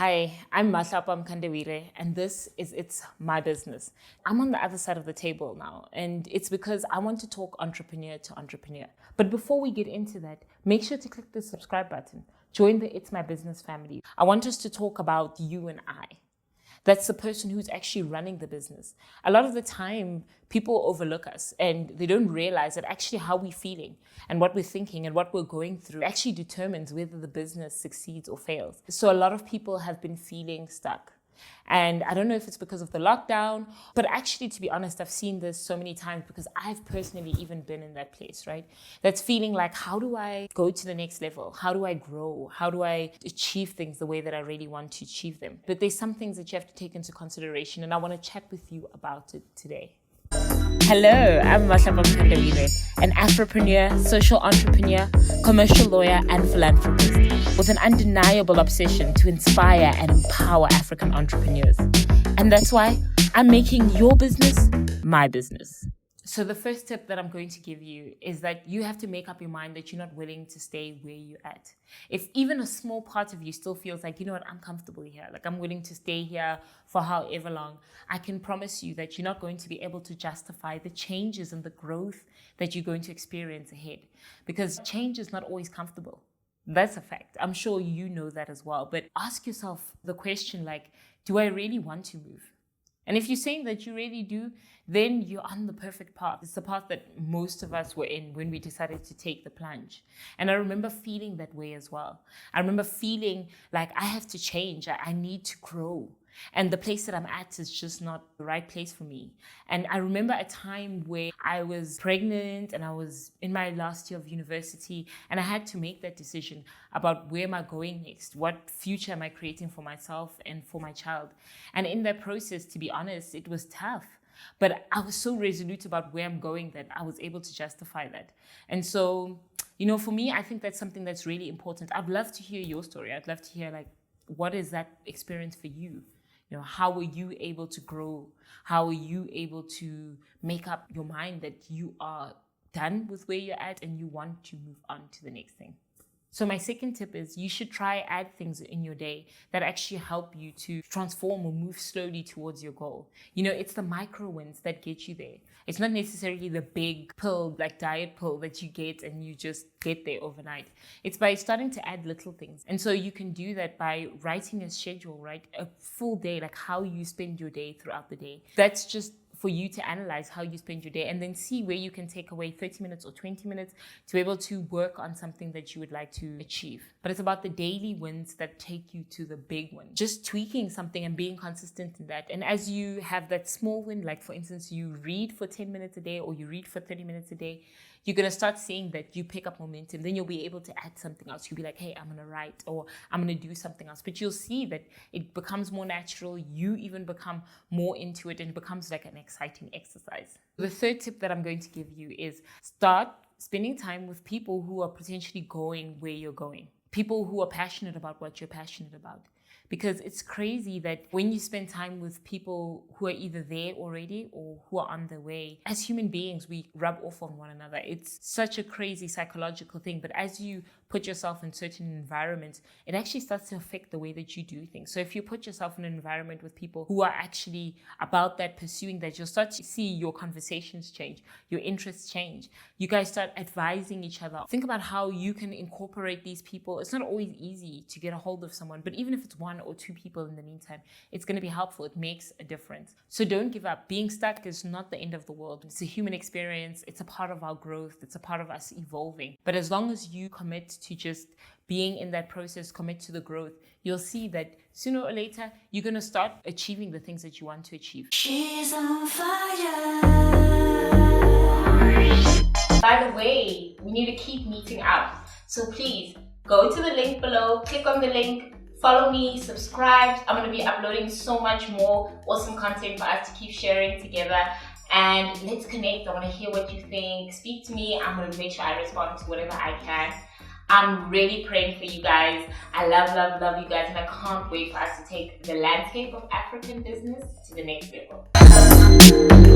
Hi, I'm MmahlapaTV, and this is It's My Business. I'm on the other side of the table now, and it's because I want to talk entrepreneur to entrepreneur. But before we get into that, make sure to click the subscribe button. Join the It's My Business family. I want us to talk about you and I. That's the person who's actually running the business. A lot of the time, people overlook us and they don't realize that actually how we're feeling and what we're thinking and what we're going through actually determines whether the business succeeds or fails. So a lot of people have been feeling stuck. And I don't know if it's because of the lockdown, but actually, to be honest, I've seen this so many times because I've personally even been in that place, right? That's feeling like, how do I go to the next level? How do I grow? How do I achieve things the way that I really want to achieve them? But there's some things that you have to take into consideration, and I want to chat with you about it today. Hello, I'm MmahlapaTV, an Afropreneur, social entrepreneur, commercial lawyer, and philanthropist with an undeniable obsession to inspire and empower African entrepreneurs. And that's why I'm making your business my business. So the first tip that I'm going to give you is that you have to make up your mind that you're not willing to stay where you're at. If even a small part of you still feels like, you know what, I'm comfortable here, like I'm willing to stay here for however long, I can promise you that you're not going to be able to justify the changes and the growth that you're going to experience ahead. Because change is not always comfortable. That's a fact. I'm sure you know that as well. But ask yourself the question like, do I really want to move? And if you're saying that you really do, then you're on the perfect path. It's the path that most of us were in when we decided to take the plunge. And I remember feeling that way as well. I remember feeling like I have to change. I need to grow. And the place that I'm at is just not the right place for me. And I remember a time where I was pregnant and I was in my last year of university, and I had to make that decision about where am I going next? What future am I creating for myself and for my child? And in that process, to be honest, it was tough. But I was so resolute about where I'm going that I was able to justify that. And so, for me, I think that's something that's really important. I'd love to hear your story. I'd love to hear, what is that experience for you? How were you able to grow? How were you able to make up your mind that you are done with where you're at and you want to move on to the next thing? So my second tip is you should try add things in your day that actually help you to transform or move slowly towards your goal. It's the micro wins that get you there. It's not necessarily the big pill, like diet pill that you get and you just get there overnight. It's by starting to add little things. And so you can do that by writing a schedule, right? A full day, like how you spend your day throughout the day. That's just for you to analyze how you spend your day and then see where you can take away 30 minutes or 20 minutes to be able to work on something that you would like to achieve. But it's about the daily wins that take you to the big win. Just tweaking something and being consistent in that. And as you have that small win, like for instance, you read for 10 minutes a day or you read for 30 minutes a day, you're going to start seeing that you pick up momentum. Then you'll be able to add something else. You'll be like, hey, I'm going to write or I'm going to do something else. But you'll see that it becomes more natural. You even become more into it and it becomes like an exciting exercise. The third tip that I'm going to give you is start spending time with people who are potentially going where you're going. People who are passionate about what you're passionate about. Because it's crazy that when you spend time with people who are either there already or who are on their way, as human beings, we rub off on one another. It's such a crazy psychological thing. But as you put yourself in certain environments, it actually starts to affect the way that you do things. So if you put yourself in an environment with people who are actually about that, pursuing that, you'll start to see your conversations change, your interests change. You guys start advising each other. Think about how you can incorporate these people. It's not always easy to get a hold of someone, but even if it's one or two people in the meantime, it's going to be helpful. It makes a difference. So don't give up. Being stuck is not the end of the world. It's a human experience. It's a part of our growth. It's a part of us evolving. But as long as you commit to just being in that process, commit to the growth, you'll see that sooner or later, you're going to start achieving the things that you want to achieve. She's on fire. By the way, we need to keep meeting up. So please go to the link below, click on the link, follow me, subscribe. I'm going to be uploading so much more awesome content for us to keep sharing together. And let's connect. I want to hear what you think. Speak to me. I'm going to make sure I respond to whatever I can. I'm really praying for you guys. I love you guys. And I can't wait for us to take the landscape of African business to the next level.